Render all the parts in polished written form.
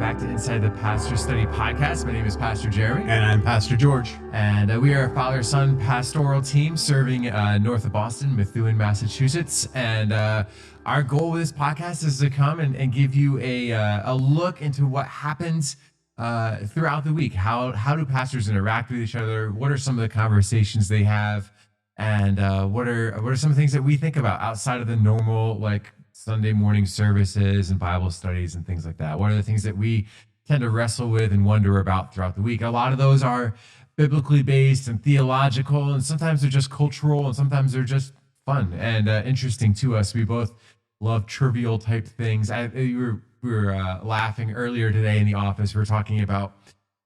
back to Inside the Pastor Study Podcast. My name is Pastor Jeremy. And I'm Pastor George. And we are a father-son pastoral team serving north of Boston, Methuen, Massachusetts. And our goal with this podcast is to come and give you a look into what happens throughout the week. How do pastors interact with each other? What are some of the conversations they have? And what are some of the things that we think about outside of the normal, like, Sunday morning services and Bible studies and things like that? What are the things that we tend to wrestle with and wonder about throughout the week? A lot of those are biblically based and theological, and sometimes they're just cultural, and sometimes they're just fun and interesting to us. We both love trivial type things. We were laughing earlier today in the office. We were talking about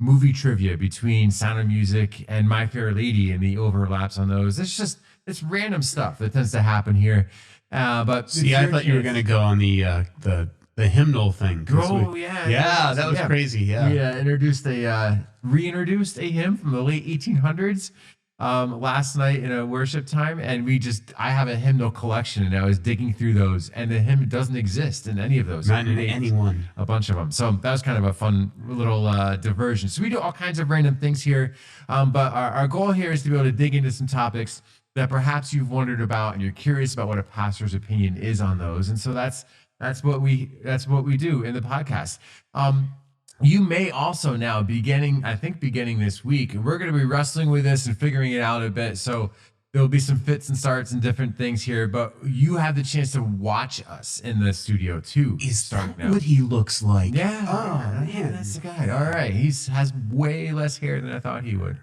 movie trivia between Sound of Music and My Fair Lady and the overlaps on those. It's random stuff that tends to happen here. But see, I thought you were going to go on the hymnal thing. Yeah, that was crazy. Yeah, we reintroduced a hymn from the late 1800s last night in a worship time, and I have a hymnal collection, and I was digging through those, and the hymn doesn't exist in any of those. Not in any one. A bunch of them. So that was kind of a fun little diversion. So we do all kinds of random things here, but our goal here is to be able to dig into some topics that perhaps you've wondered about and you're curious about what a pastor's opinion is on those. And so that's what we do in the podcast. You may also now beginning this week, we're going to be wrestling with this and figuring it out a bit. So there'll be some fits and starts and different things here, but you have the chance to watch us in the studio too. Is that what he looks like? Yeah. Oh, man. That's the guy. All right. He has way less hair than I thought he would.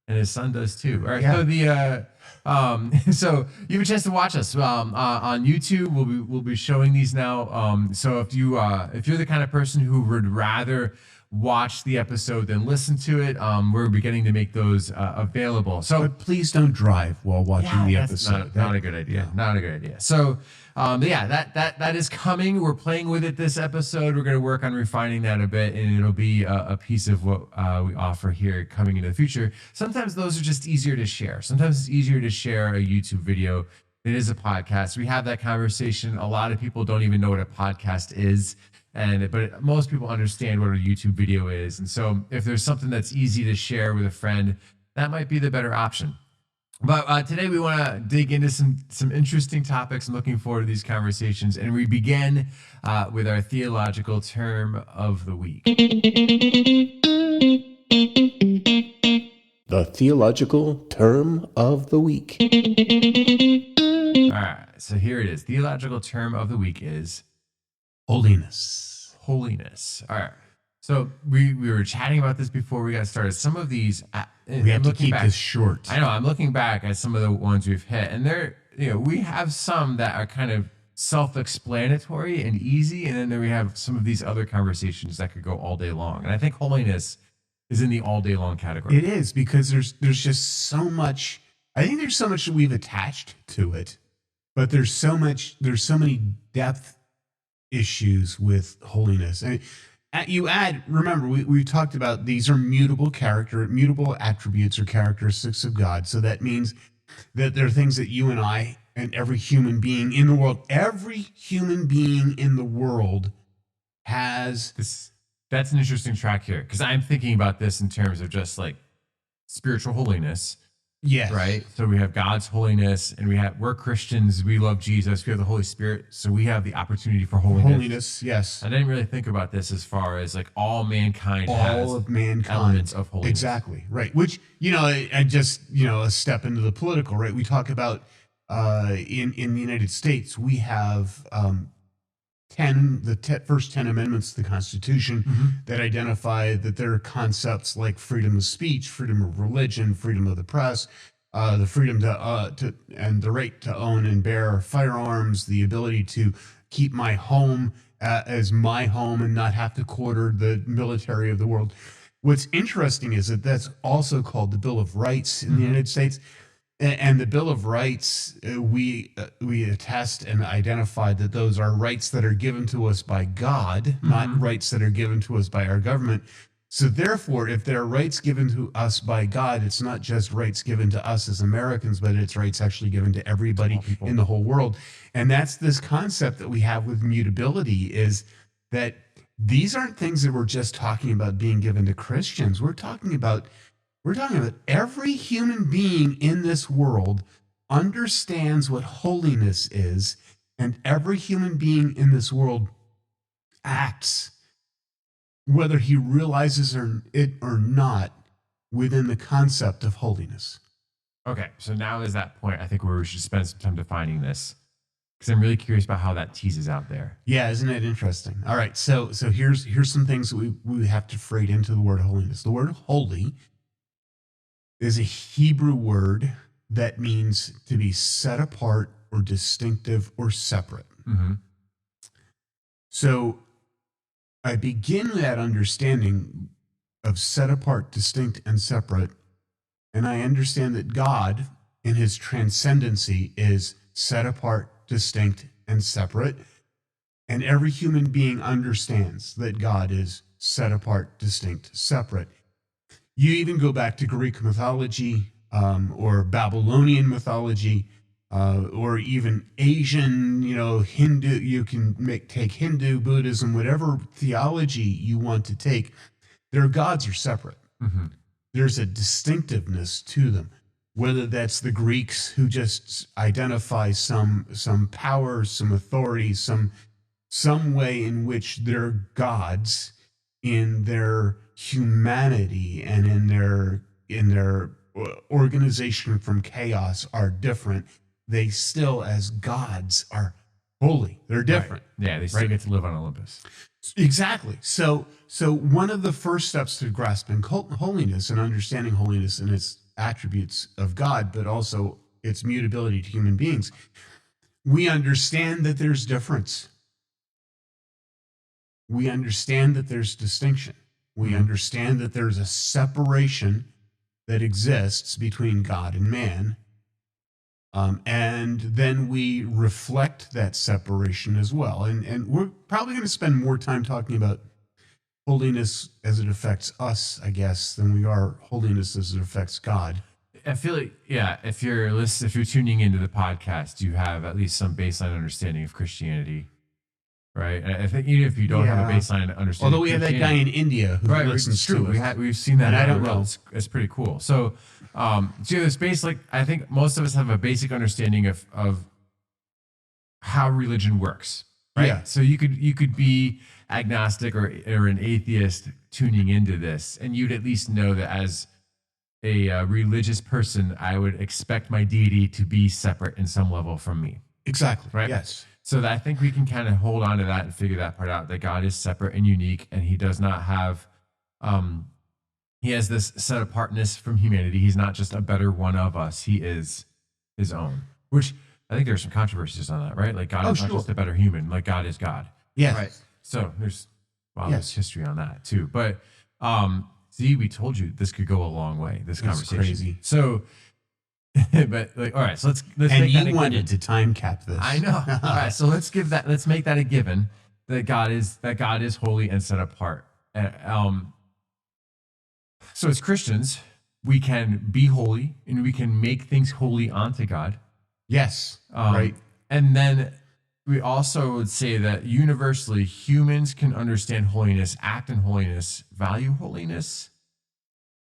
And his son does too. All right. Yeah. So so you have a chance to watch us on YouTube. We'll be showing these now. So if you're the kind of person who would rather watch the episode than listen to it, we're beginning to make those available. So but please don't drive while watching the episode. Not a good idea. Yeah. Not a good idea. So that is coming. We're playing with it this episode. We're going to work on refining that a bit, and it'll be a piece of what we offer here coming into the future. Sometimes those are just easier to share. Sometimes it's easier to share a YouTube video than it is a podcast. We have that conversation. A lot of people don't even know what a podcast is, but most people understand what a YouTube video is. And so if there's something that's easy to share with a friend, that might be the better option. But today we want to dig into some interesting topics. I'm looking forward to these conversations. And we begin with our theological term of the week. The theological term of the week. All right, so here it is. Theological term of the week is holiness. Holiness. All right. So we were chatting about this before we got started. Some of these, we have to keep this short. I know. I'm looking back at some of the ones we've hit, and we have some that are kind of self-explanatory and easy, and then we have some of these other conversations that could go all day long. And I think holiness is in the all day long category. It is, because there's just so much. I think there's so much that we've attached to it, but there's so many depth issues with holiness. And remember, we talked about these are mutable attributes or characteristics of God. So that means that there are things that you and I and every human being in the world has. That's an interesting track here, because I'm thinking about this in terms of just like spiritual holiness. Yes. Right. So we have God's holiness, and we're Christians. We love Jesus. We have the Holy Spirit. So we have the opportunity for holiness. Yes. I didn't really think about this as far as like all of mankind elements of holiness. Exactly. Right. Which, I just, a step into the political, right? We talk about in the United States, we have first 10 amendments to the Constitution that identify that there are concepts like freedom of speech, freedom of religion, freedom of the press, the freedom to and the right to own and bear firearms, the ability to keep my home as my home and not have to quarter the military of the world. What's interesting is that that's also called the Bill of Rights in the United States. And the Bill of Rights, we attest and identify that those are rights that are given to us by God, not rights that are given to us by our government. So therefore, if there are rights given to us by God, it's not just rights given to us as Americans, but it's rights actually given to everybody in the whole world. And that's this concept that we have with mutability, is that these aren't things that we're just talking about being given to Christians. We're talking about every human being in this world understands what holiness is, and every human being in this world acts, whether he realizes it or not, within the concept of holiness. Okay, so now is that point, I think, where we should spend some time defining this, because I'm really curious about how that teases out there. Yeah, isn't it interesting? All right, so here's some things that we have to freight into the word holiness. The word holy is a Hebrew word that means to be set apart or distinctive or separate. Mm-hmm. So I begin that understanding of set apart, distinct, and separate, and I understand that God, in his transcendency, is set apart, distinct, and separate. And every human being understands that God is set apart, distinct, separate. You even go back to Greek mythology, or Babylonian mythology, or even Asian, Hindu. You can take Hindu, Buddhism, whatever theology you want to take. Their gods are separate. Mm-hmm. There's a distinctiveness to them. Whether that's the Greeks, who just identify some power, some authority, some way in which their gods, in their humanity and in their organization from chaos, are different. They still, as gods, are holy. They're different. Right. Yeah, they still get to live on Olympus. Exactly. So one of the first steps to grasping holiness and understanding holiness and its attributes of God, but also its mutability to human beings, we understand that there's difference. We understand that there's distinction. We understand that there's a separation that exists between God and man. And then we reflect that separation as well. And we're probably going to spend more time talking about holiness as it affects us, I guess, than we are holiness as it affects God. I feel like, yeah, if you're tuning into the podcast, you have at least some baseline understanding of Christianity, right? And I think even if you don't have a baseline understanding, although we have that guy in India who listens to us. We've seen that. And I don't know. It's pretty cool. So, this basic, I think most of us have a basic understanding of how religion works, right? Yeah. So you could be agnostic or an atheist tuning into this, and you'd at least know that as a religious person, I would expect my deity to be separate in some level from me. Exactly. Right? Yes. So that I think we can kind of hold on to that and figure that part out, that God is separate and unique, and he does not have, he has this set apartness from humanity. He's not just a better one of us. He is his own, which I think there's some controversies on that, right? Like God is not just a better human, like God is God. Yes. Right. So there's history on that too. But, see, we told you this could go a long way, this conversation. Crazy. So, but like, all right, so let's and make that you wanted to time cap this. I know. All right, so let's make that a given, that God is holy and set apart. So as Christians, we can be holy and we can make things holy unto God. Yes. Right. And then we also would say that universally humans can understand holiness, act in holiness, value holiness,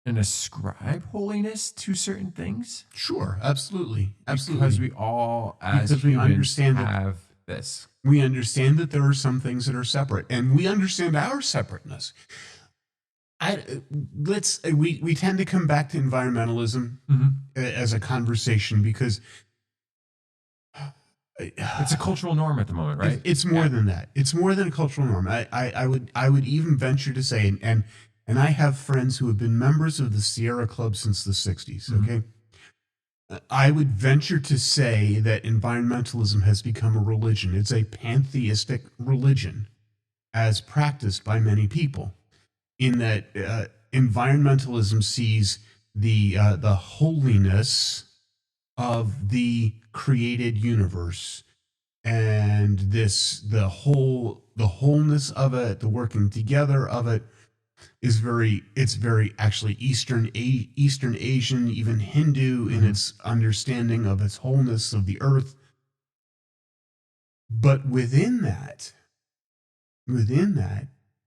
and ascribe holiness to certain things. Sure, absolutely. Because we all, as humans, have this. We understand that there are some things that are separate, and we understand our separateness. We tend to come back to environmentalism as a conversation because it's a cultural norm at the moment, right? It's more than that. It's more than a cultural norm. I would even venture to say, and I have friends who have been members of the Sierra Club since the 60s, okay? I would venture to say that environmentalism has become a religion. It's a pantheistic religion as practiced by many people, in that environmentalism sees the holiness of the created universe and the wholeness of it, the working together of it, is very actually Eastern Asian, even Hindu in its understanding of its wholeness of the earth. But within that,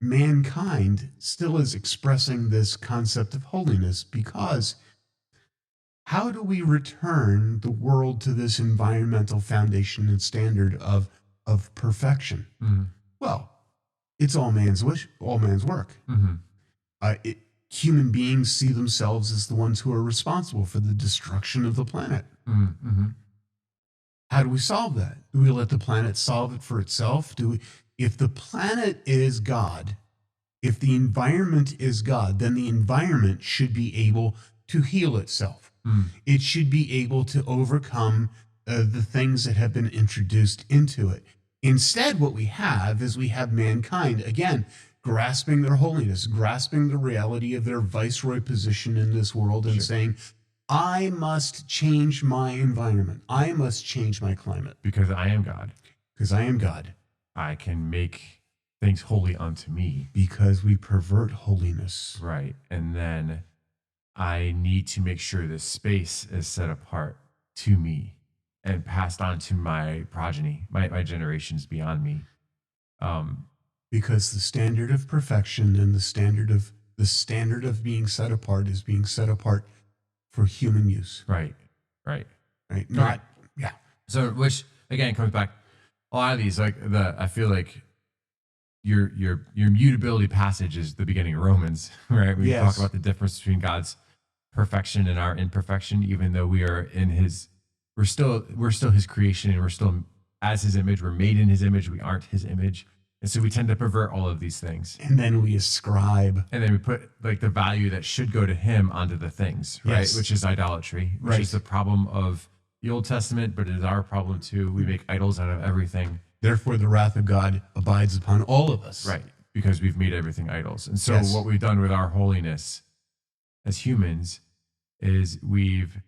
mankind still is expressing this concept of holiness, because how do we return the world to this environmental foundation and standard of perfection? Mm-hmm. Well, it's all man's work. Mm-hmm. Human beings see themselves as the ones who are responsible for the destruction of the planet. Mm-hmm. How do we solve that? Do we let the planet solve it for itself? If the planet is God, if the environment is God, then the environment should be able to heal itself. It should be able to overcome the things that have been introduced into it. Instead, what we have is we have mankind, again, grasping their holiness, grasping the reality of their viceroy position in this world, and saying, I must change my environment. I must change my climate. Because I am God. Because I am God. I can make things holy unto me. Because we pervert holiness. Right. And then I need to make sure this space is set apart to me and passed on to my progeny, my generations beyond me. Because the standard of perfection and the standard of being set apart is being set apart for human use. Right. Not, yeah. So, which again comes back, a lot of these, I feel like your mutability passage is the beginning of Romans, right? We talk about the difference between God's perfection and our imperfection, even though we are we're still his creation, and we're still as his image. We're made in his image. We aren't his image. And so we tend to pervert all of these things. And then we ascribe. And then we put the value that should go to him onto the things, right? Yes. Which is idolatry, which is the problem of the Old Testament, but it is our problem too. We make idols out of everything. Therefore, the wrath of God abides upon all of us. Right. Because we've made everything idols. And so what we've done with our holiness as humans is we've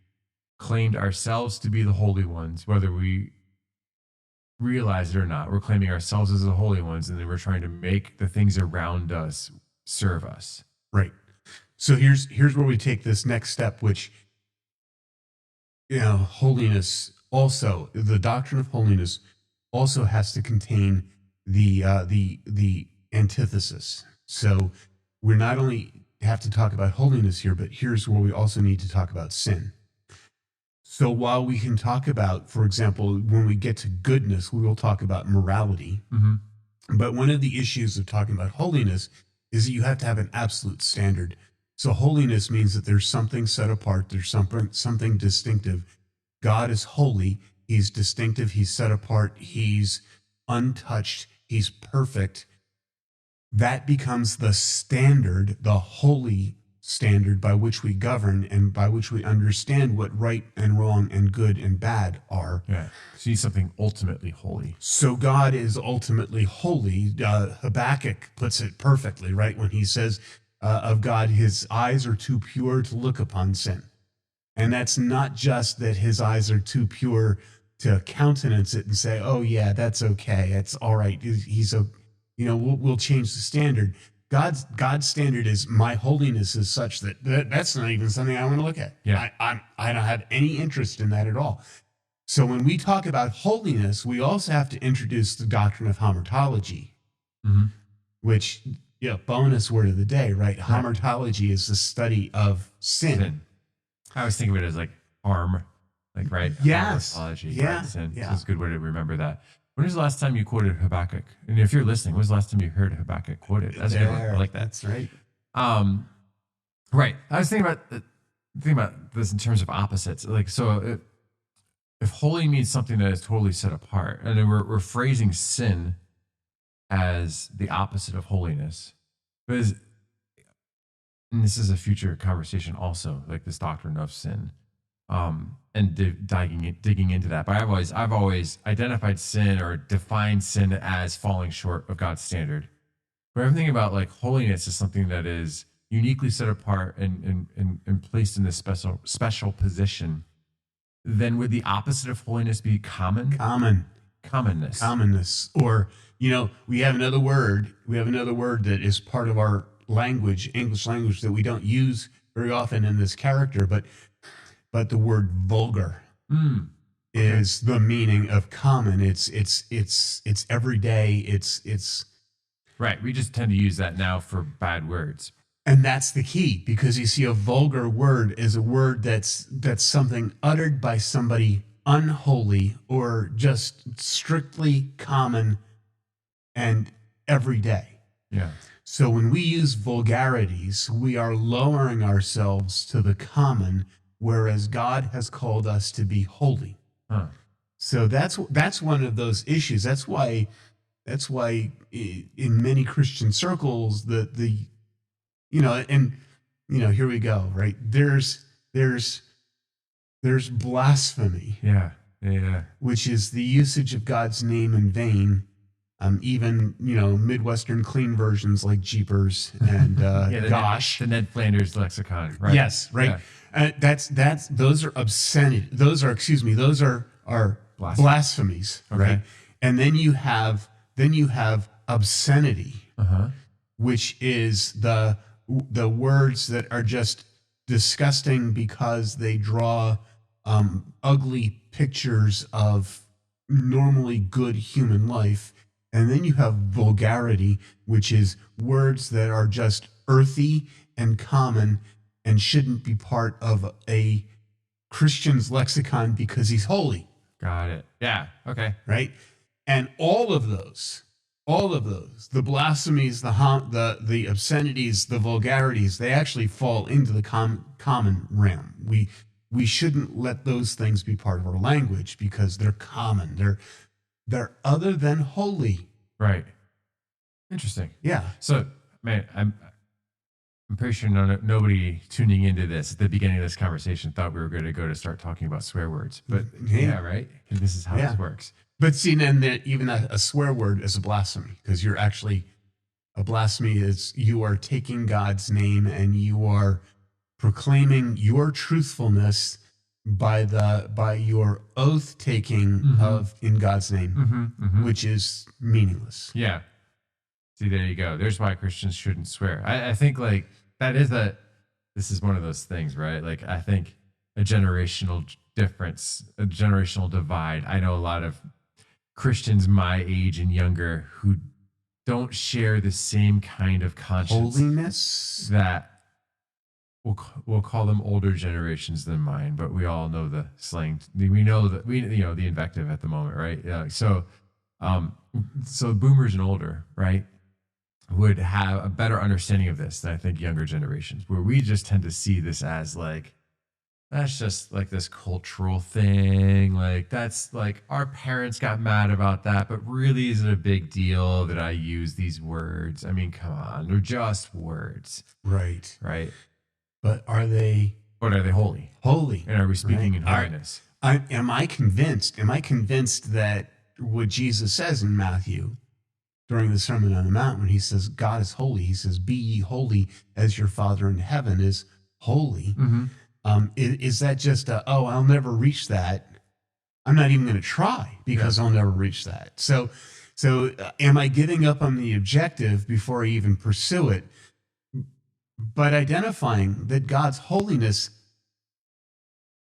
claimed ourselves to be the holy ones, whether we realize it or not. We're claiming ourselves as the holy ones, and then we're trying to make the things around us serve us. Right. So here's where we take this next step, which, holiness also, the doctrine of holiness also has to contain the antithesis. So we're not only have to talk about holiness here, but here's where we also need to talk about sin. So while we can talk about, for example, when we get to goodness, we will talk about morality. Mm-hmm. But one of the issues of talking about holiness is that you have to have an absolute standard. So holiness means that there's something set apart. There's something distinctive. God is holy. He's distinctive. He's set apart. He's untouched. He's perfect. That becomes the standard, the holy standard by which we govern and by which we understand what right and wrong and good and bad are. Yeah. So he's something ultimately holy. So God is ultimately holy. Habakkuk puts it perfectly, right? When he says of God, his eyes are too pure to look upon sin. And that's not just that his eyes are too pure to countenance it and say, oh yeah, that's okay. It's all right. We'll change the standard. God's standard is my holiness is such that's not even something I want to look at. Yeah. I don't have any interest in that at all. So when we talk about holiness, we also have to introduce the doctrine of hamartology, mm-hmm. which, bonus word of the day, right? Hamartology is the study of sin. I always think of it as harm, right? Yes. Hamartology, Yeah. right? Sin. Yeah. So it's a good way to remember that. When was the last time you quoted Habakkuk? And if you're listening, when was the last time you heard Habakkuk quoted? That's a good one. I like that. That's right. Right. I was thinking about this in terms of opposites. If holy means something that is totally set apart, and then we're phrasing sin as the opposite of holiness, and this is a future conversation also, this doctrine of sin. And digging into that. But I've always identified sin or defined sin as falling short of God's standard. But I'm thinking about holiness is something that is uniquely set apart and placed in this special position. Then would the opposite of holiness be common? Commonness. Or, we have another word. We have another word that is part of our language, English language, that we don't use very often in this character, but the word vulgar is the meaning of common. It's everyday. It's Right. We just tend to use that now for bad words. And that's the key, because you see, a vulgar word is a word that's something uttered by somebody unholy or just strictly common and everyday. Yeah. So when we use vulgarities, we are lowering ourselves to the common, whereas God has called us to be holy. Huh. So that's one of those issues. That's why in many Christian circles the here we go, right? There's blasphemy, Yeah. Yeah. which is the usage of God's name in vain. Even Midwestern clean versions like Jeepers and Gosh. The Ned Flanders lexicon, right? Yes, right. Yeah. Those are obscenity. Those are blasphemies, Okay. right? And then you have obscenity, which is the words that are just disgusting because they draw ugly pictures of normally good human life. And then you have vulgarity, which is words that are just earthy and common and shouldn't be part of a Christian's lexicon because he's holy. Got it. Yeah. Okay. Right? And all of those, the blasphemies, the obscenities, the vulgarities, they actually fall into the common realm. We shouldn't let those things be part of our language because they're common. They're other than holy. Right. Interesting. Yeah. So, man, I'm pretty sure nobody tuning into this at the beginning of this conversation thought we were going to go to start talking about swear words. But yeah, right? And this is how this works. But see, then even a swear word is a blasphemy, because you're actually, a blasphemy is you are taking God's name and you are proclaiming your truthfulness by your oath taking of in God's name, which is meaningless. Yeah. See, there you go. There's why Christians shouldn't swear. I think like this is one of those things, right? Like I think a generational difference, a generational divide. I know a lot of Christians my age and younger who don't share the same kind of conscience. Holiness? That we'll call them older generations than mine, but we all know the slang. We know the invective at the moment, right? So boomers and older, right, would have a better understanding of this than I think younger generations, where we just tend to see this as like, that's just like this cultural thing. Like that's like our parents got mad about that, but really isn't a big deal that I use these words. I mean, come on, they're just words. Right. Right. But are they holy? Holy. And are we speaking in holiness? Am I convinced that what Jesus says in Matthew during the Sermon on the Mount, when he says God is holy, he says, "Be ye holy as your Father in heaven is holy." Is that just I'll never reach that. I'm not even going to try because I'll never reach that. So am I giving up on the objective before I even pursue it? But identifying that God's holiness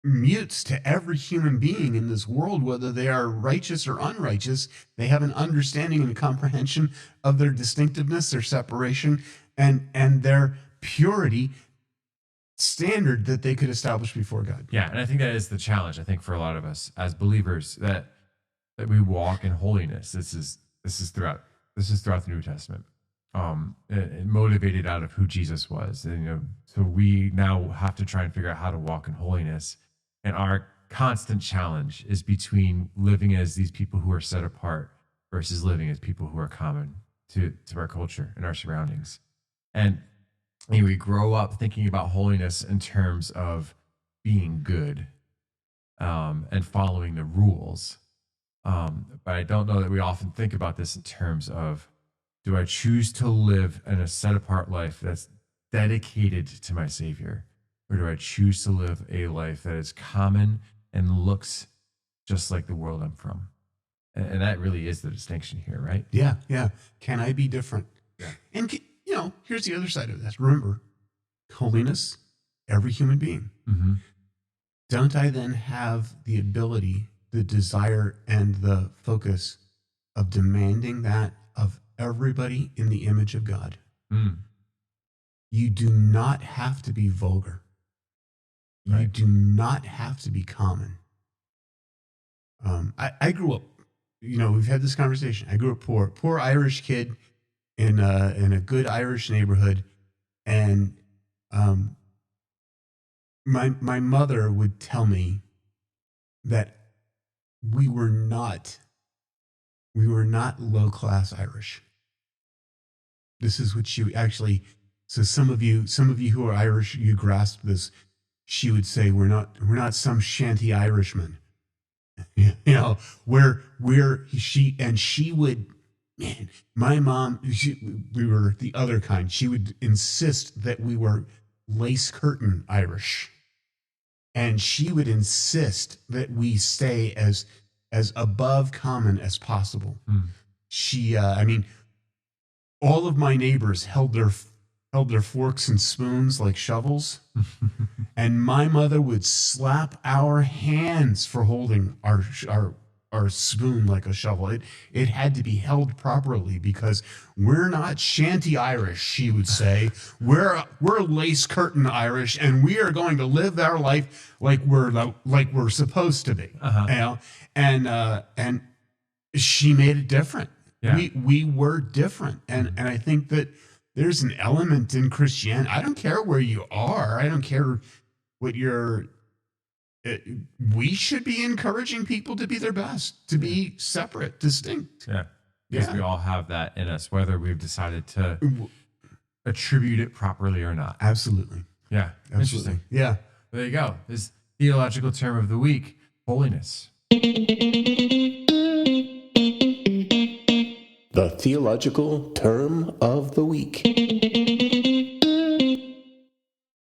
mutes to every human being in this world, whether they are righteous or unrighteous, they have an understanding and a comprehension of their distinctiveness, their separation, and their purity standard that they could establish before God. Yeah, and I think that is the challenge, I think, for a lot of us as believers, that we walk in holiness. This is throughout the New Testament. Motivated out of who Jesus was, and so we now have to try and figure out how to walk in holiness. And our constant challenge is between living as these people who are set apart versus living as people who are common to our culture and our surroundings. And we grow up thinking about holiness in terms of being good and following the rules, but I don't know that we often think about this in terms of, do I choose to live in a set-apart life that's dedicated to my Savior? Or do I choose to live a life that is common and looks just like the world I'm from? And that really is the distinction here, right? Yeah. Can I be different? Yeah. And, here's the other side of this. Remember, holiness, every human being. Mm-hmm. Don't I then have the ability, the desire, and the focus of demanding that of everybody in the image of God. Mm. You do not have to be vulgar. You Right. do not have to be common. I grew up, we've had this conversation. I grew up poor Irish kid in a good Irish neighborhood, and my mother would tell me that we were not low class Irish. This is what she actually. So some of you who are Irish, you grasp this. She would say, we're not some shanty Irishmen. She would, man, my mom, we were the other kind. She would insist that we were lace curtain Irish. And she would insist that we stay as above common as possible. She, all of my neighbors held their forks and spoons like shovels. And my mother would slap our hands for holding our spoon like a shovel. It had to be held properly because we're not shanty Irish, she would say. We're lace curtain Irish, and we are going to live our life like we're supposed to be. And she made it different. Yeah. We were different. And I think that there's an element in Christianity. I don't care where you are. I don't care what we should be encouraging people to be their best, to be separate, distinct. Yeah. Because we all have that in us, whether we've decided to attribute it properly or not. Absolutely. Yeah. Absolutely. Interesting. Yeah. There you go. This theological term of the week, holiness. The theological term of the week.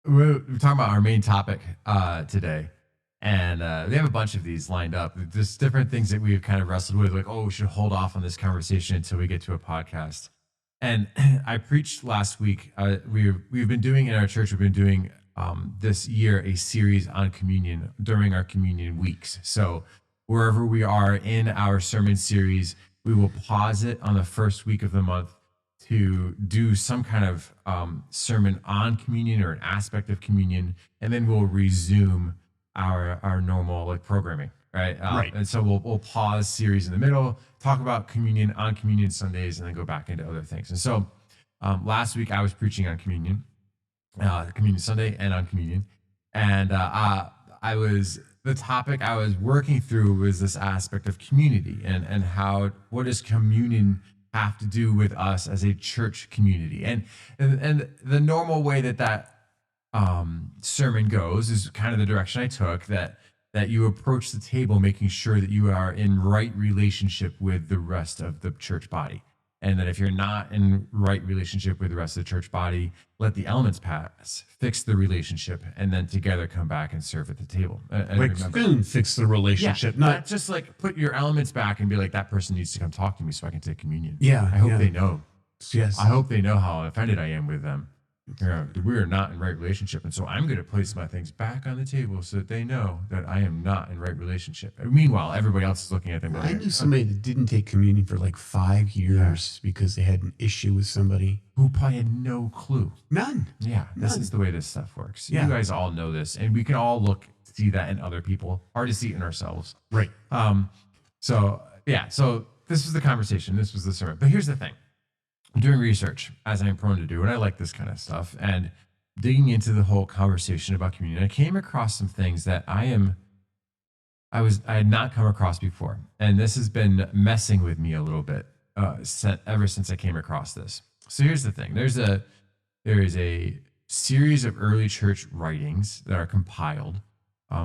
We're talking about our main topic today. And we have a bunch of these lined up. There's different things that we've kind of wrestled with, like, we should hold off on this conversation until we get to a podcast. And I preached last week. We've been doing in our church, we've been doing this year a series on communion during our communion weeks. So wherever we are in our sermon series, we will pause it on the first week of the month to do some kind of sermon on communion or an aspect of communion, and then we'll resume our normal programming, right? Right. And so we'll pause series in the middle, talk about communion on Communion Sundays, and then go back into other things. And so last week I was preaching on communion Sunday and on communion, and the topic I was working through was this aspect of community and what does communion have to do with us as a church community, and the normal way that sermon goes is kind of the direction I took, that you approach the table making sure that you are in right relationship with the rest of the church body. And that if you're not in right relationship with the rest of the church body, let the elements pass, fix the relationship, and then together come back and serve at the table. Like spoon fix the relationship. Not just like put your elements back and be like, that person needs to come talk to me so I can take communion. Yeah. I hope they know. Yes. I hope they know how offended I am with them. We are not in right relationship, and so I'm going to place my things back on the table so that they know that I am not in right relationship. And meanwhile, everybody else is looking at them. I knew somebody that didn't take communion for like 5 years because they had an issue with somebody who probably had no clue. None. Yeah, this is the way this stuff works. Yeah. You guys all know this, and we can all see that in other people. Hard to see it in ourselves. Right. So this was the conversation. This was the sermon. But here's the thing. I'm doing research, as I'm prone to do, and I like this kind of stuff, and digging into the whole conversation about communion. I came across some things that I had not come across before, and this has been messing with me a little bit ever since I came across this. So here's the thing: there is a series of early church writings that are compiled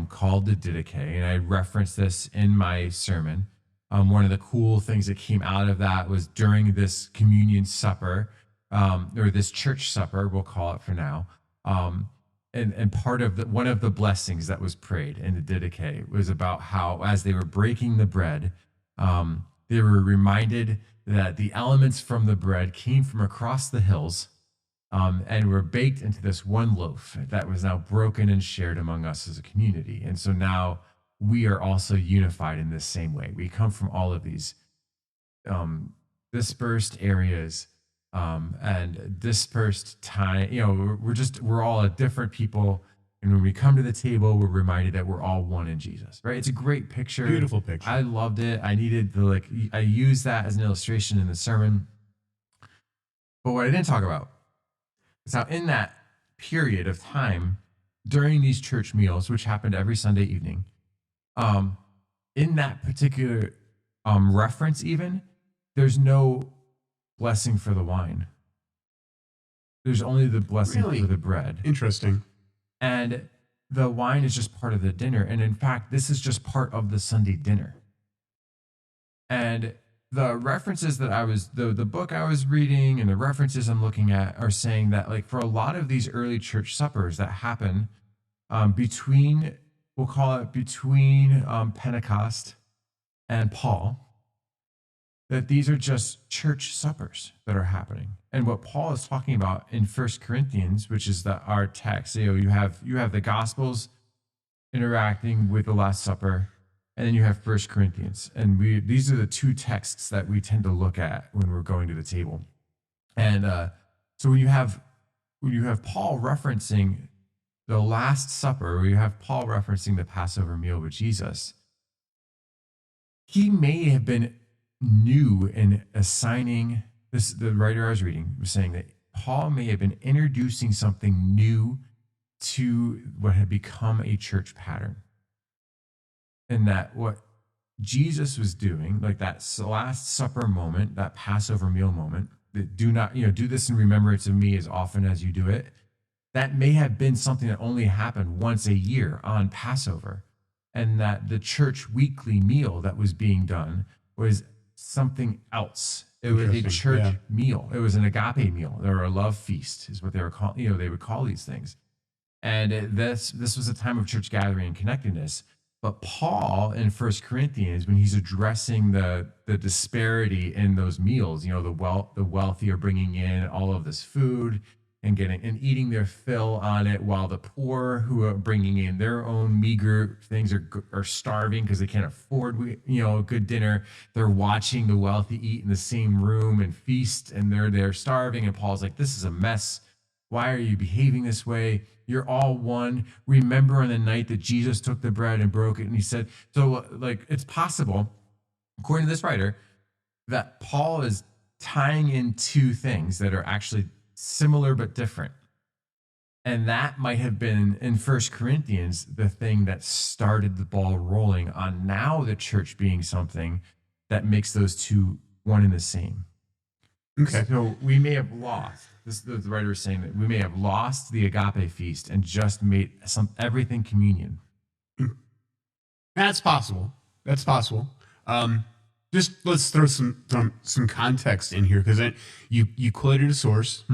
called the Didache, and I referenced this in my sermon. One of the cool things that came out of that was during this communion supper, or this church supper, we'll call it for now. And part of one of the blessings that was prayed in the Didache was about how, as they were breaking the bread, they were reminded that the elements from the bread came from across the hills, and were baked into this one loaf that was now broken and shared among us as a community. And so now we are also unified in this same way. We come from all of these dispersed areas, and dispersed time. We're all a different people. And when we come to the table, we're reminded that we're all one in Jesus, right? It's a great picture. Beautiful picture. I loved it. I needed I used that as an illustration in the sermon. But what I didn't talk about is how in that period of time during these church meals, which happened every Sunday evening, in that particular reference even, there's no blessing for the wine. There's only the blessing for the bread. Interesting. And the wine is just part of the dinner. And in fact, this is just part of the Sunday dinner. And the references that the book I was reading and the references I'm looking at are saying that, like, for a lot of these early church suppers that happen between Pentecost and Paul, that these are just church suppers that are happening. And what Paul is talking about in 1 Corinthians, which is our text, you have the Gospels interacting with the Last Supper, and then you have 1 Corinthians. And these are the two texts that we tend to look at when we're going to the table. And so when you have Paul referencing the Last Supper, or you have Paul referencing the Passover meal with Jesus, he may have been new in assigning this. The writer I was reading was saying that Paul may have been introducing something new to what had become a church pattern, and that what Jesus was doing, like that Last Supper moment, that Passover meal moment, that do not, do this in remembrance of me as often as you do it, that may have been something that only happened once a year on Passover, and that the church weekly meal that was being done was something else. It was a church meal. It was an agape meal, or a love feast is what they were called. They would call these things. And this was a time of church gathering and connectedness. But Paul in 1 Corinthians, when he's addressing the disparity in those meals, the wealthy are bringing in all of this food and eating their fill on it, while the poor who are bringing in their own meager things are starving because they can't afford a good dinner. They're watching the wealthy eat in the same room and feast, and they're starving. And Paul's like, this is a mess. Why are you behaving this way? You're all one. Remember on the night that Jesus took the bread and broke it, and he said, so like, it's possible, according to this writer, that Paul is tying in two things that are actually similar but different. And that might have been in 1 Corinthians the thing that started the ball rolling on now the church being something that makes those two one and the same. Okay. So we may have lost, the writer is saying that we may have lost the agape feast and just made everything communion. That's possible. Just let's throw some context in here, because you quoted a source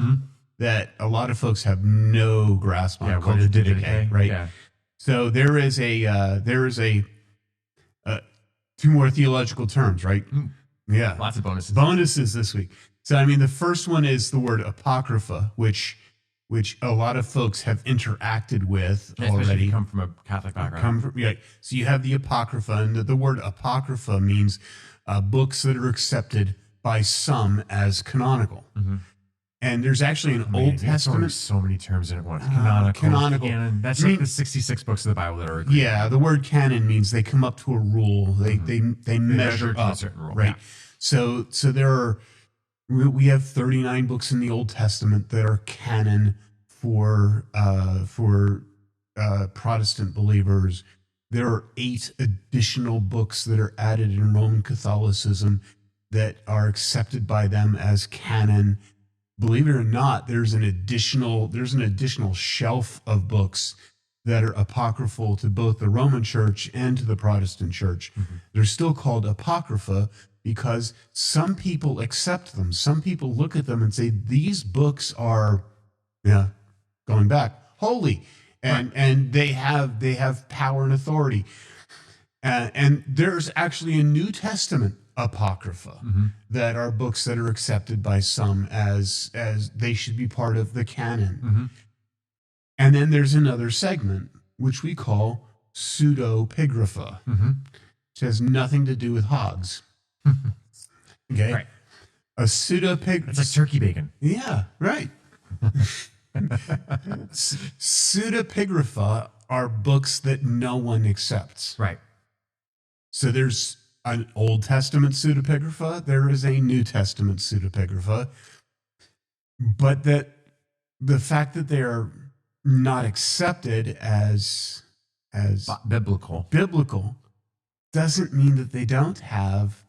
that a lot of folks have no grasp on, called the Didache, right? Yeah. So there is a two more theological terms, right? Yeah, lots of bonuses this week. So I mean, the first one is the word apocrypha, which a lot of folks have interacted with already. Especially if you come from a Catholic background. So you have the apocrypha, and the word apocrypha means books that are accepted by some as canonical. Mm-hmm. And there's actually an Old Testament. So many terms in it once. Canonical. Canon. That's like the 66 books of the Bible that are agreed. Yeah, the word canon means they come up to a rule. They measure up to a certain rule. Right. Yeah. So we have 39 books in the Old Testament that are canon for Protestant believers. There are 8 additional books that are added in Roman Catholicism that are accepted by them as canon. Believe it or not, there's an additional shelf of books that are apocryphal to both the Roman Church and to the Protestant Church. Mm-hmm. They're still called apocrypha because some people accept them. Some people look at them and say, these books are, going back, holy. And they have power and authority. And there's actually a New Testament apocrypha that are books that are accepted by some as they should be part of the canon. Mm-hmm. And then there's another segment, which we call pseudepigrapha, which has nothing to do with hogs. Okay. Right. A pseudopig. It's like turkey bacon. Yeah, right. Pseudepigrapha are books that no one accepts. Right. So there's an Old Testament pseudepigrapha. There is a New Testament pseudepigrapha. But that the fact that they are not accepted as Biblical. doesn't mean that they don't have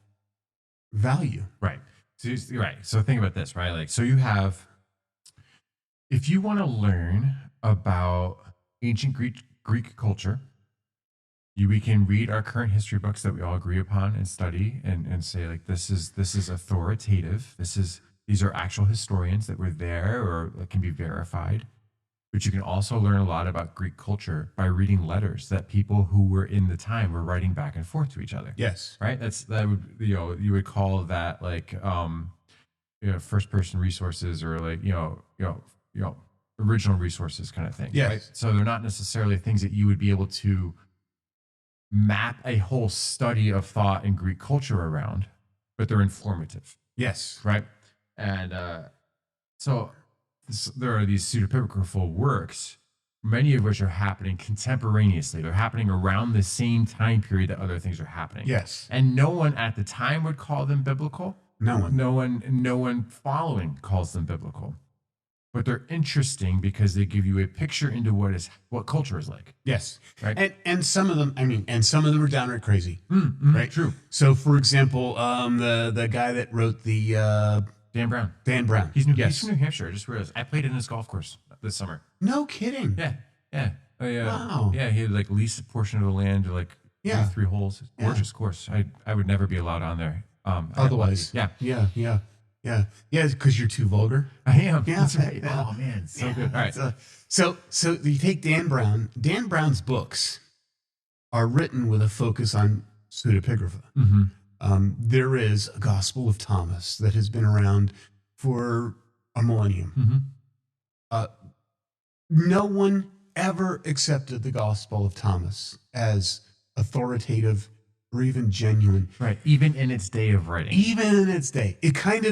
value. Right. So right. So think about this, right? Like, so you have, if you want to learn about ancient Greek culture, we can read our current history books that we all agree upon and study and say, like, this is authoritative. These are actual historians that were there or that can be verified. But you can also learn a lot about Greek culture by reading letters that people who were in the time were writing back and forth to each other. Yes. Right. That would, you would call that like, first person resources or like, original resources kind of thing. Yes. Right. So they're not necessarily things that you would be able to map a whole study of thought in Greek culture around, but they're informative. Yes. Right. And so there are these pseudepigraphal works, many of which are happening contemporaneously. They're happening around the same time period that other things are happening. Yes. And no one at the time would call them biblical. No one. No one following calls them biblical. But they're interesting because they give you a picture into what culture is like. Yes. Right. And some of them, are downright crazy. Right. True. So for example, the guy that wrote the Dan Brown. He's He's from New Hampshire. I just realized. I played in his golf course this summer. No kidding. Yeah. Wow. Yeah, he had like leased a portion of the land to like 3 holes. Gorgeous course. I would never be allowed on there. Otherwise. Yeah. Because you're too vulgar. I am. Yeah. That's right. Oh man, so good. All right. So you take Dan Brown. Dan Brown's books are written with a focus on pseudepigrapha. Mm-hmm. There is a Gospel of Thomas that has been around for a millennium. Mm-hmm. No one ever accepted the Gospel of Thomas as authoritative or even genuine. Right. Even in its day of writing. Even in its day. It's kind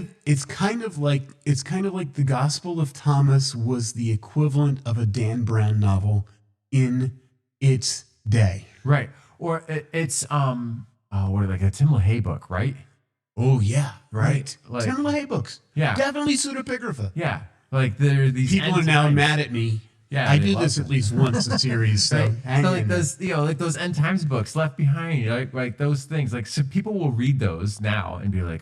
of like the Gospel of Thomas was the equivalent of a Dan Brown novel in its day. Right. Or it's like a Tim LaHaye book, right? Oh yeah, right. Like, Tim LaHaye books. Yeah. Definitely pseudepigrapha. Yeah. Like there are these people are now mad at me. Yeah, I do this at least once a series. So, right. So like those, like those end times books, Left Behind, like those things. Like so people will read those now and be like,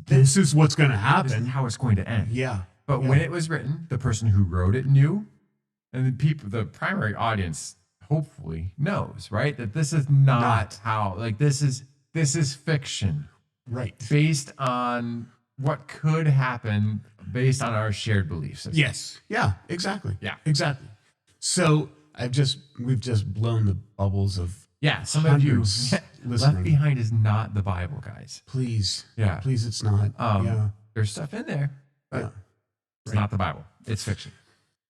this is what's going to happen. This is how it's going to end. Yeah. But when it was written, the person who wrote it knew, and the primary audience hopefully knows, right? That this is not how. Like this is fiction, right? Based on what could happen. Based on our shared beliefs. Yes. Yeah, exactly. Yeah. Exactly. So we've just blown the bubbles of some of you listening. Left Behind is not the Bible, guys. Please. Yeah. Please, it's not. There's stuff in there, but it's not the Bible. It's fiction.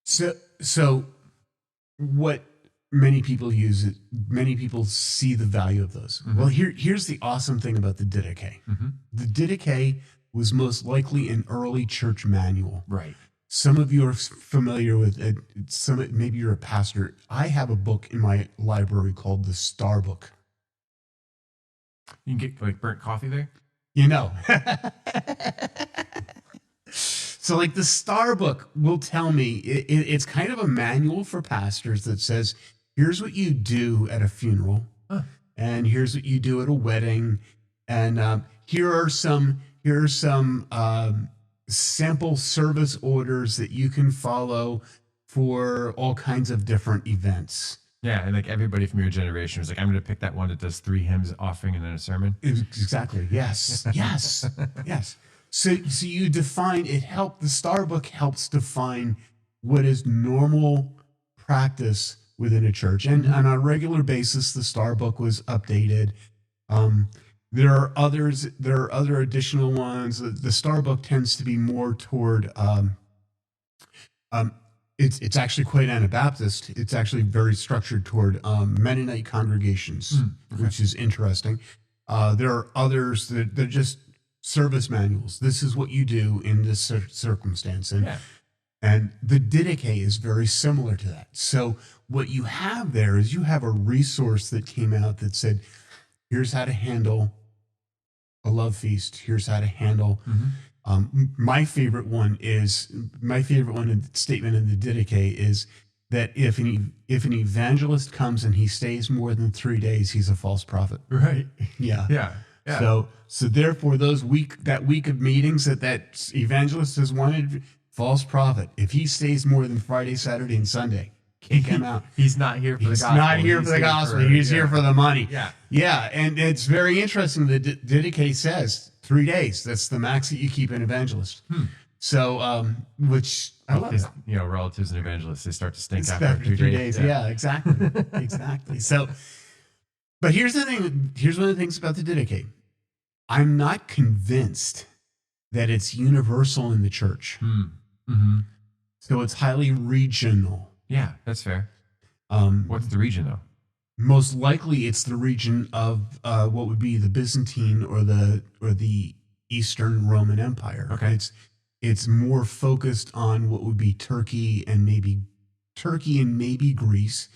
So what many people see the value of those. Mm-hmm. Well, here's the awesome thing about the Didache. Mm-hmm. The Didache was most likely an early church manual. Right. Some of you are familiar with it. Maybe you're a pastor. I have a book in my library called the Star Book. You can get like burnt coffee there? So like the Star Book will tell me, it's kind of a manual for pastors that says, here's what you do at a funeral. And here's what you do at a wedding. And here are some sample service orders that you can follow for all kinds of different events. Yeah, and like everybody from your generation was like, I'm going to pick that one that does 3 hymns, offering, and then a sermon. Exactly. Yes. Yes. So you define it. The Star Book helps define what is normal practice within a church, and on a regular basis, the Star Book was updated. There are other additional ones. The Star Book tends to be more toward, it's actually quite Anabaptist. It's actually very structured toward Mennonite congregations, which is interesting. There are others that just service manuals. This is what you do in this circumstance. And Yeah. and the Didache is very similar to that. So what you have there is you have a resource that came out that said, here's how to handle a love feast. Here's how to handle. My favorite one statement in the Didache is that if an evangelist comes and he stays more than 3 days, he's a false prophet. Right. Yeah. Yeah. So therefore that week of meetings that evangelist has wanted, false prophet. If he stays more than Friday, Saturday, and Sunday, kick him out. He's not here for the gospel. He's not here for the gospel. He's here for the money. Yeah. Yeah. And it's very interesting. The Didache says 3 days. That's the max that you keep an evangelist. So, which I love that. Relatives and evangelists, they start to stink It's after 3 days. Yeah, exactly. Exactly. So, but here's the thing. Here's one of the things about the Didache. I'm not convinced that it's universal in the church. So it's highly regional. Yeah, that's fair. What's the region, though? Most likely, it's the region of what would be the Byzantine or the Eastern Roman Empire. Okay. It's more focused on what would be Turkey and maybe Greece.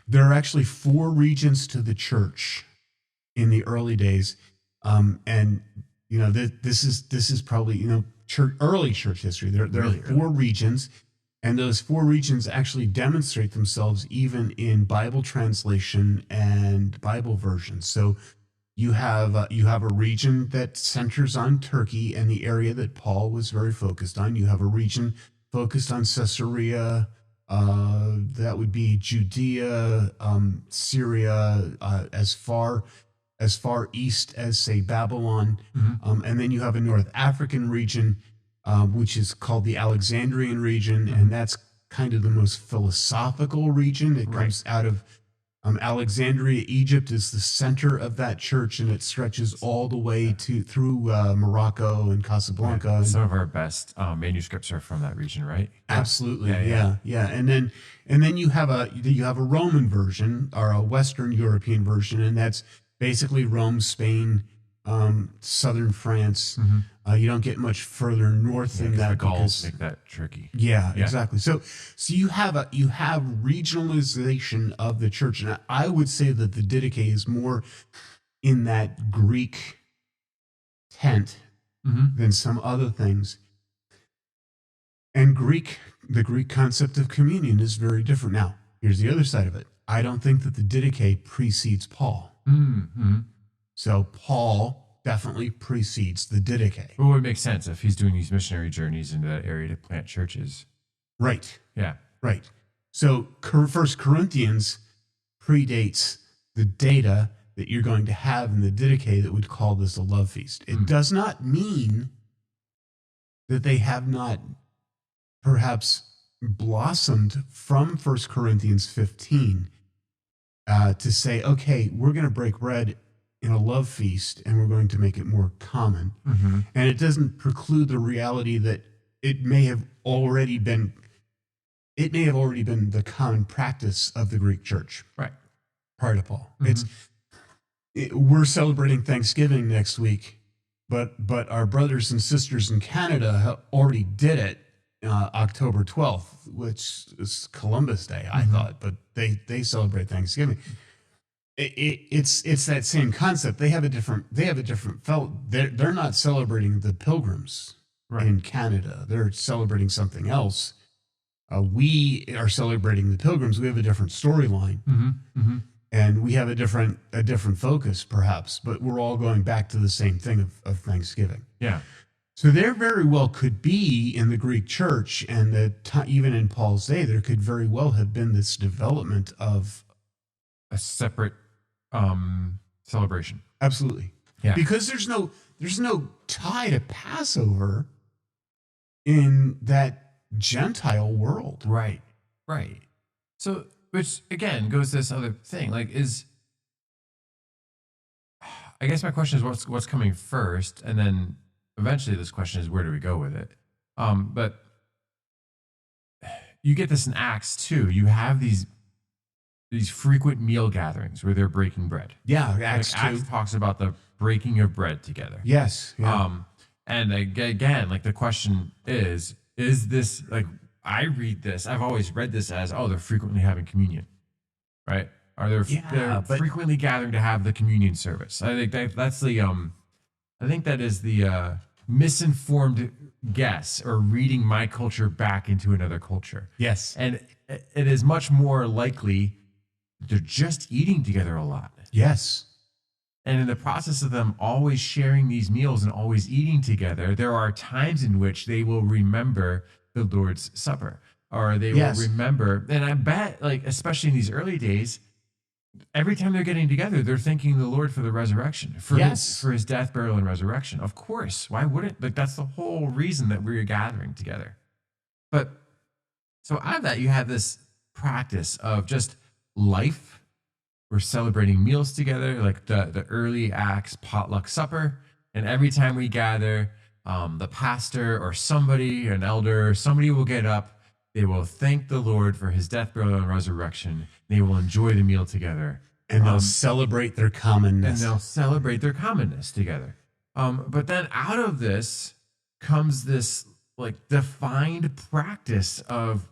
There are actually 4 regions to the church in the early days, and this is probably early church history. There are 4 regions. And those 4 regions actually demonstrate themselves even in Bible translation and Bible versions. So you have a region that centers on Turkey and the area that Paul was very focused on. You have a region focused on Caesarea. That would be Judea, Syria, as far east as, say, Babylon. And then you have a North African region, which is called the Alexandrian region, and that's kind of the most philosophical region. It comes out of Alexandria. Egypt is the center of that church, and it stretches all the way through Morocco and Casablanca. Yeah. Some of our best manuscripts are from that region, right? Absolutely, yeah. And then you have a Roman version or a Western European version, and that's basically Rome, Spain, southern France. You don't get much further north than that. The Gauls make that tricky. Yeah, exactly. So you have regionalization of the church, and I would say that the Didache is more in that Greek tent than some other things. And the Greek concept of communion is very different. Now, here's the other side of it. I don't think that the Didache precedes Paul. So Paul definitely precedes the Didache. Well, it would make sense if he's doing these missionary journeys into that area to plant churches. Right. Yeah. Right. So 1 Corinthians predates the data that you're going to have in the Didache that would call this a love feast. It does not mean that they have not perhaps blossomed from 1 Corinthians 15 to say, okay, we're going to break bread in a love feast and we're going to make it more common. And it doesn't preclude the reality that it may have already been the common practice of the Greek church. Right. Prior to Paul. We're celebrating Thanksgiving next week, but our brothers and sisters in Canada already did it October 12th, which is Columbus Day, I thought, but they celebrate Thanksgiving. It's that same concept. They have a different they're not celebrating the Pilgrims in Canada. They're celebrating something else. We are celebrating the Pilgrims. We have a different storyline, and we have a different focus, perhaps. But we're all going back to the same thing of Thanksgiving. Yeah. So there very well could be in the Greek church, and even in Paul's day, there could very well have been this development of a separate celebration. Absolutely. Yeah. Because there's no tie to Passover in that Gentile world. Right. Right. So, which again goes to this other thing, like I guess my question is what's coming first, and then eventually this question is where do we go with it? But you get this in Acts too. You have these frequent meal gatherings where they're breaking bread. Yeah, Acts 2. Acts talks about breaking of bread together. Yes. Yeah. And again, like the question is this, like, I read this, I've always read this as, oh, they're frequently having communion, right? They're but frequently gathering to have the communion service. I think that's the I think that is the misinformed guess, or reading my culture back into another culture. yes. And it is much more likely they're just eating together a lot. Yes. And in the process of them always sharing these meals and always eating together, there are times in which they will remember the Lord's Supper, or they will remember. And I bet, like, especially in these early days, every time they're getting together, they're thanking the Lord for the resurrection, for his death, burial, and resurrection. Of course, why wouldn't? Like, that's the whole reason that we're gathering together. But so out of that, you have this practice of just life. We're celebrating meals together, like the early Acts potluck supper. And every time we gather, the pastor or somebody, an elder, somebody will get up. They will thank the Lord for his death, burial, and resurrection. They will enjoy the meal together. And they'll celebrate their commonness. Together. But then out of this comes this, like, defined practice of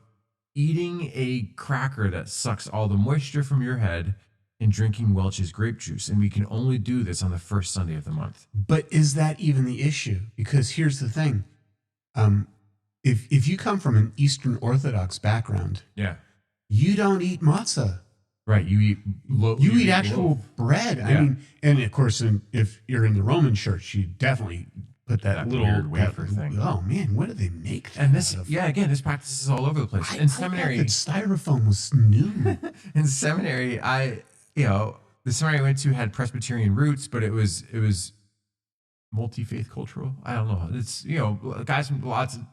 eating a cracker that sucks all the moisture from your head and drinking Welch's grape juice. And we can only do this on the first Sunday of the month. But is that even the issue? Because here's the thing. If you come from an Eastern Orthodox background, Yeah. you don't eat matzah. Right. You eat You eat actual bread. Yeah. I mean, and of course, if you're in the Roman church, you definitely put that little weird wafer thing. Oh man, what do they make? And this, out of? again, this practice is all over the place. I In thought seminary, that styrofoam was new. the seminary I went to had Presbyterian roots, but it was multi-faith cultural. I don't know. It's, guys from lots of,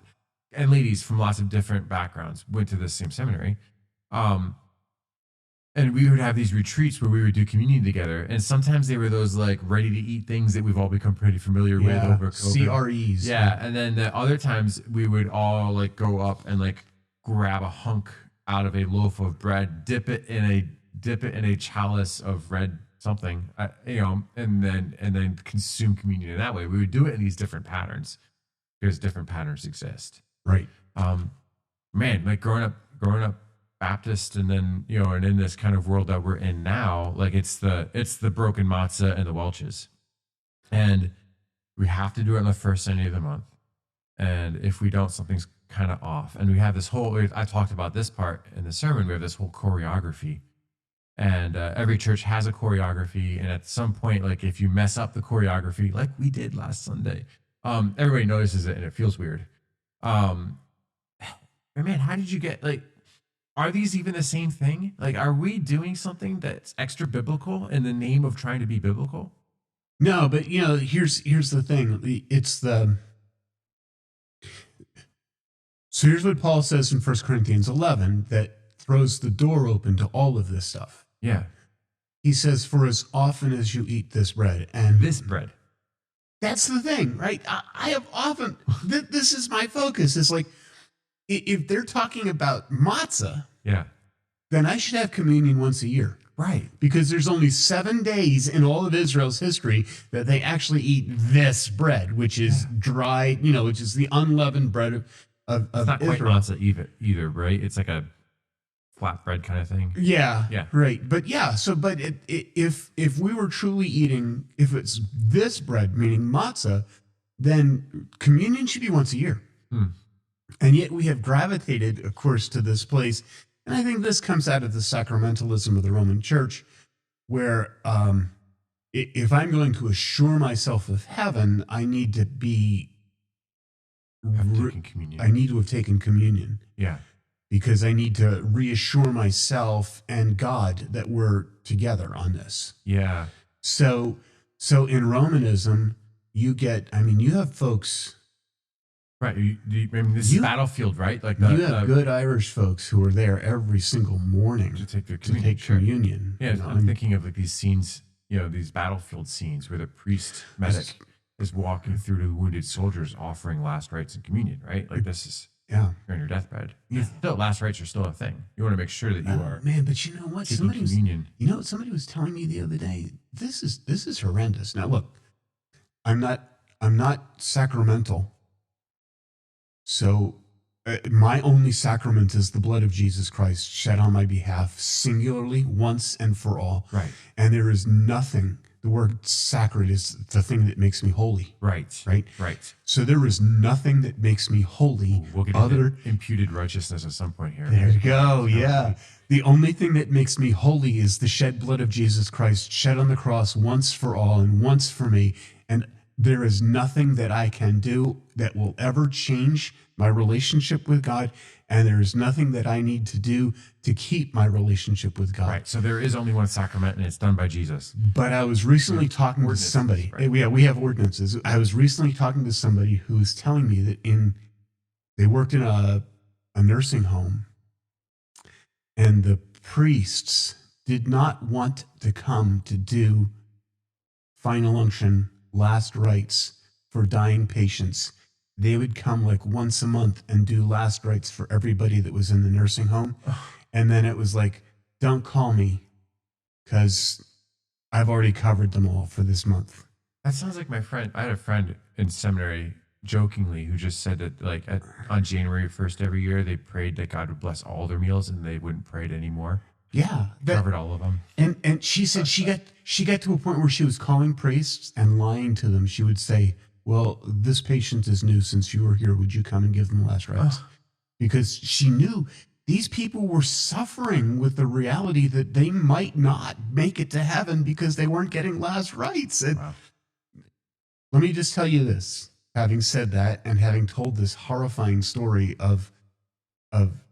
and ladies from lots of different backgrounds went to the same seminary. And we would have these retreats where we would do communion together. And sometimes they were those, like, ready to eat things that we've all become pretty familiar with over CREs. Yeah. And then the other times we would all, like, go up and, like, grab a hunk out of a loaf of bread, dip it in a chalice of red something, and then consume communion in that way. We would do it in these different patterns because different patterns exist. Right. Man, like growing up Baptist, and then and in this kind of world that we're in now, like it's the broken matzah and the Welch's, and we have to do it on the first Sunday of the month. And if we don't, something's kind of off. And we have this whole, I talked about this part in the sermon, we have this whole choreography. And every church has a choreography. And at some point, like, if you mess up the choreography, like we did last Sunday, everybody notices it and it feels weird. Man, how did you get, like, are these even the same thing? Like, are we doing something that's extra biblical in the name of trying to be biblical? No, but here's the thing. So here's what Paul says in 1 Corinthians 11 that throws the door open to all of this stuff. Yeah. He says, for as often as you eat this bread and this bread. That's the thing, right? I have often, this is my focus. It's like, if they're talking about matzah, yeah, then I should have communion once a year. Right. Because there's only 7 days in all of Israel's history that they actually eat this bread, which is dry, which is the unleavened bread of it's not Israel. quite matzah either, right? It's like a flatbread kind of thing. Yeah. Yeah. Right. But yeah, if we were truly eating, if it's this bread, meaning matzah, then communion should be once a year. And yet we have gravitated, of course, to this place. And I think this comes out of the sacramentalism of the Roman Church, where if I'm going to assure myself of heaven, I need to have taken communion. Yeah. Because I need to reassure myself and God that we're together on this. Yeah. So in Romanism, you have folks. Right. This is battlefield, right? Like you have good Irish folks who are there every single morning to take communion. Yeah, I'm thinking of like these scenes, these battlefield scenes where the priest medic is walking through to the wounded soldiers offering last rites and communion, right? Like this is you're on your deathbed. Yeah. Still, last rites are still a thing. You want to make sure that you are. Man, but you know what? Somebody was telling I'm not sacramental. So my only sacrament is the blood of Jesus Christ shed on my behalf, singularly, once and for all. Right. And there is nothing. The word sacred is the thing that makes me holy. Right. Right. Right. So there is nothing that makes me holy. We'll get into imputed righteousness at some point here. There you go. Yeah. The only thing that makes me holy is the shed blood of Jesus Christ, shed on the cross once for all and once for me. And there is nothing that I can do that will ever change my relationship with God. And there is nothing that I need to do to keep my relationship with God. Right. So there is only one sacrament, and it's done by Jesus. But I was recently talking to somebody. Right? We have ordinances. I was recently talking to somebody who was telling me that they worked in a nursing home, and the priests did not want to come to do final unction, last rites for dying patients. They would come like once a month and do last rites for everybody that was in the nursing home. And then it was like, don't call me because I've already covered them all for this month. That sounds like my friend. I had a friend in seminary jokingly who just said that like on January 1st every year, they prayed that God would bless all their meals and they wouldn't pray it anymore. Yeah. Covered all of them. And she said she got to a point where she was calling priests and lying to them. She would say, well, this patient is new since you were here. Would you come and give them last rites? Because she knew these people were suffering with the reality that they might not make it to heaven because they weren't getting last rites. And let me just tell you this, having said that and having told this horrifying story of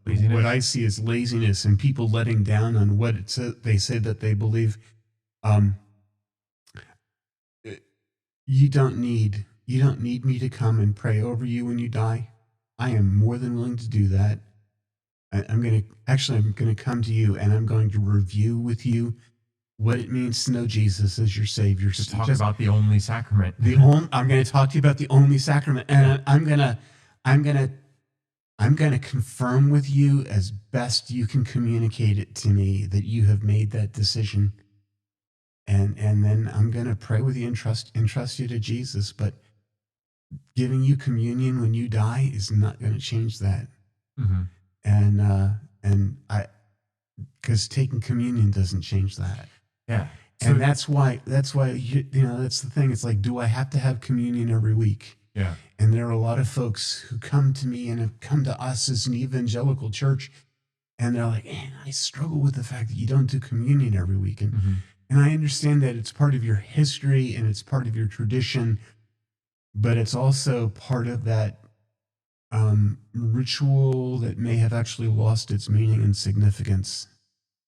laziness. What I see as laziness and people letting down on what they say that they believe. You don't need me to come and pray over you when you die. I am more than willing to do that. I'm going to come to you and I'm going to review with you what it means to know Jesus as your Savior. Just talk about the only sacrament. I'm going to talk to you about the only sacrament, and I'm going to confirm with you as best you can communicate it to me that you have made that decision. And then I'm going to pray with you and entrust you to Jesus. But giving you communion when you die is not going to change that. Mm-hmm. Because taking communion doesn't change that. Yeah. So, and that's why that's the thing. It's like, do I have to have communion every week? Yeah. And there are a lot of folks who come to me and have come to us as an evangelical church, and they're like, man, I struggle with the fact that you don't do communion every week. And I understand that it's part of your history and it's part of your tradition, but it's also part of that ritual that may have actually lost its meaning and significance.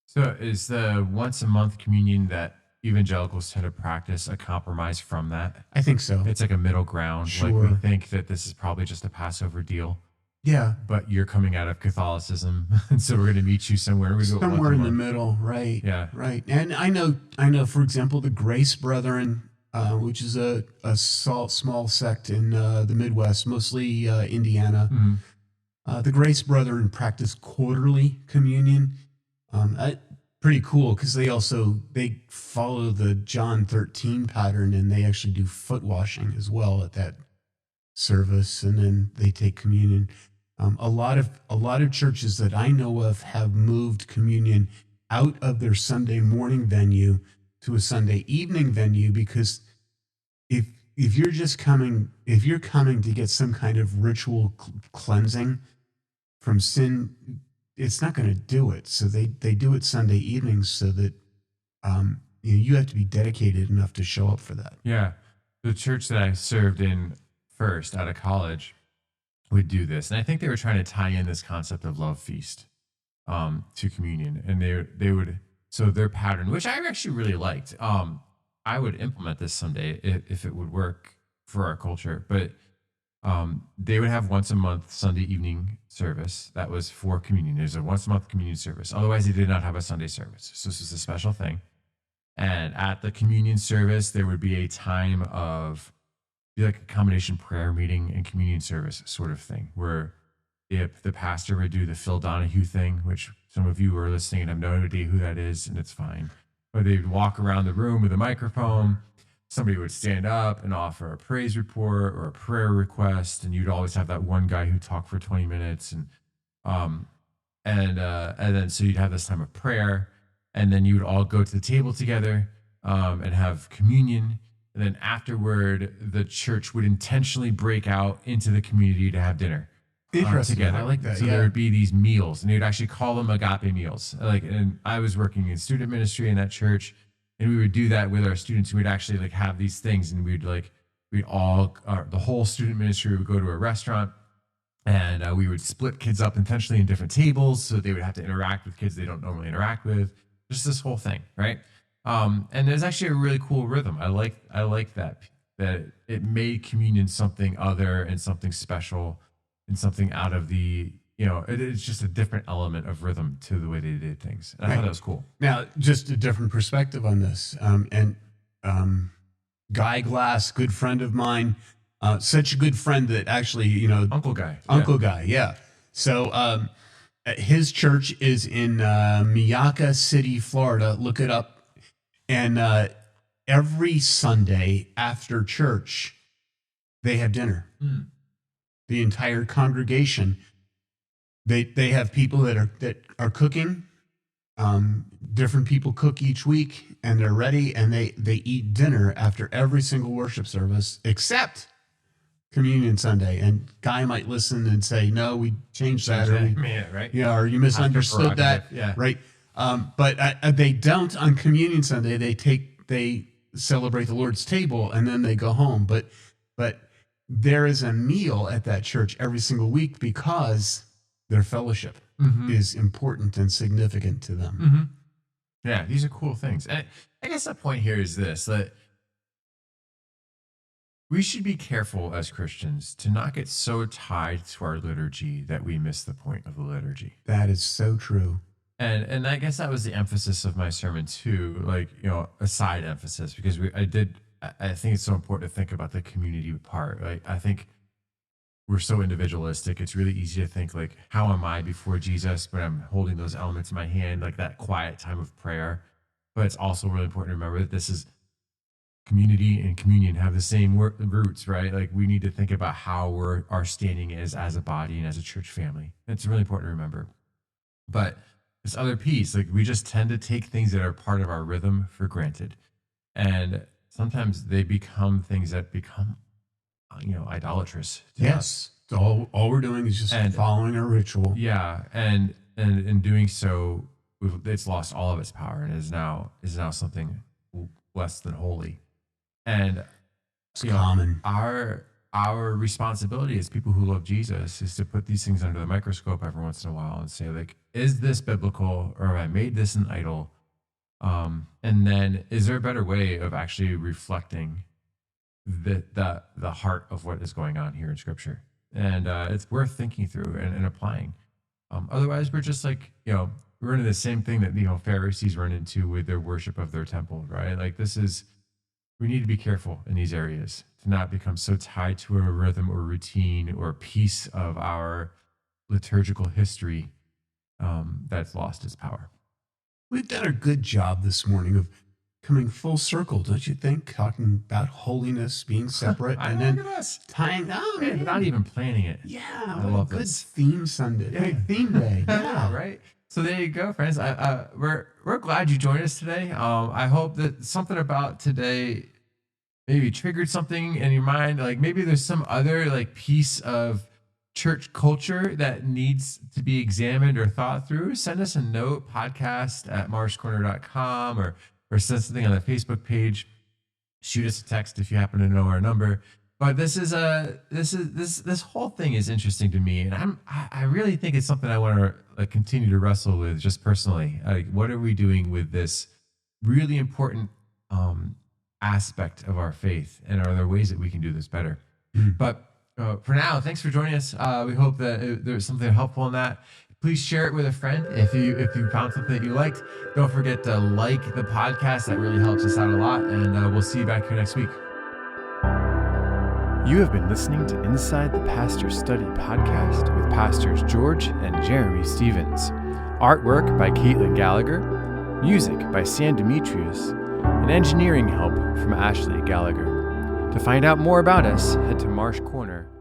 So is the once a month communion that evangelicals tend to practice a compromise from that? I think so. It's like a middle ground. Sure. Like we think that this is probably just a Passover deal. Yeah. But you're coming out of Catholicism, and so we're going to meet you somewhere. Somewhere in the middle, right? Yeah. Right. And I know, for example, the Grace Brethren, which is a small sect in the Midwest, mostly Indiana. Mm-hmm. The Grace Brethren practice quarterly communion. Pretty cool because they follow the John 13 pattern, and they actually do foot washing as well at that service, and then they take communion. A lot of churches that I know of have moved communion out of their Sunday morning venue to a Sunday evening venue, because if you're coming to get some kind of ritual cleansing from sin, it's not going to do it. So they do it Sunday evenings so that you have to be dedicated enough to show up for that. Yeah, the church that I served in first out of college would do this, and I think they were trying to tie in this concept of love feast to communion, and they would, so their pattern, which I actually really liked. I would implement this someday if it would work for our culture, but they would have once a month Sunday evening service that was for communion. There's a once a month communion service. Otherwise, they did not have a Sunday service. So this was a special thing. And at the communion service, there would be a time of like a combination prayer meeting and communion service sort of thing, where the pastor would do the Phil Donahue thing, which some of you are listening and have no idea who that is, and it's fine. Or they'd walk around the room with a microphone, somebody would stand up and offer a praise report or a prayer request, and you'd always have that one guy who talked for 20 minutes, and then so you'd have this time of prayer, and then you would all go to the table together and have communion, and then afterward the church would intentionally break out into the community to have dinner together. I like that. So there would be these meals, and they'd actually call them agape meals. And I was working in student ministry in that church, and we would do that with our students. We'd actually have these things, and the whole student ministry would go to a restaurant, and we would split kids up intentionally in different tables so they would have to interact with kids they don't normally interact with. Just this whole thing, right? And there's actually a really cool rhythm. I like that it made communion something other and something special and something out of the, it's just a different element of rhythm to the way they did things. And I thought that was cool. Now, just a different perspective on this. Guy Glass, good friend of mine, such a good friend that actually, Uncle Guy. Yeah. So his church is in Miyaca City, Florida. Look it up. And every Sunday after church, they have dinner. The entire congregation. They have people that are cooking. Different people cook each week, and they're ready, and they eat dinner after every single worship service, except Communion Sunday. And Guy might listen and say, "No, we changed that," or you misunderstood that, right? But they don't on Communion Sunday. They celebrate the Lord's table, and then they go home. But there is a meal at that church every single week because their fellowship is important and significant to them. Yeah, these are cool things. And I guess the point here is this, that we should be careful as Christians to not get so tied to our liturgy that we miss the point of the liturgy. That is so true. And I guess that was the emphasis of my sermon too, a side emphasis, because I think it's so important to think about the community part. I think we're so individualistic. It's really easy to think how am I before Jesus, but I'm holding those elements in my hand, like that quiet time of prayer. But it's also really important to remember that this is community and communion have the same roots, right? We need to think about how our standing is as a body and as a church family. It's really important to remember. But this other piece, we just tend to take things that are part of our rhythm for granted. And sometimes they become things that become idolatrous to us. All we're doing is just following a ritual. Yeah, and in doing so, it's lost all of its power and is now something less than holy. And it's common. Our responsibility as people who love Jesus is to put these things under the microscope every once in a while and say, is this biblical, or have I made this an idol? And then, is there a better way of actually reflecting the heart of what is going on here in Scripture? And it's worth thinking through and applying. Otherwise, we're just we're into the same thing that Pharisees run into with their worship of their temple, right? We need to be careful in these areas to not become so tied to a rhythm or routine or a piece of our liturgical history that's lost its power. We've done a good job this morning of coming full circle, don't you think? Talking about holiness, being separate, and then tying on. Man, not even planning it. Yeah, I love good this. Theme Sunday. Yeah. Theme day. Yeah, right. So there you go, friends. We're glad you joined us today. I hope that something about today maybe triggered something in your mind. Maybe there's some other piece of church culture that needs to be examined or thought through. Send us a note, podcast@marshcorner.com, or send something on the Facebook page. Shoot us a text if you happen to know our number. But this whole thing is interesting to me, and I really think it's something I want to continue to wrestle with just personally. What are we doing with this really important aspect of our faith, and are there ways that we can do this better? But for now, thanks for joining us. We hope that there's something helpful in that. Please share it with a friend if you found something that you liked. Don't forget to like the podcast. That really helps us out a lot. And we'll see you back here next week. You have been listening to Inside the Pastor Study podcast with Pastors George and Jeremy Stevens. Artwork by Caitlin Gallagher. Music by Sam Demetrius. And engineering help from Ashley Gallagher. To find out more about us, head to marshcorner.org.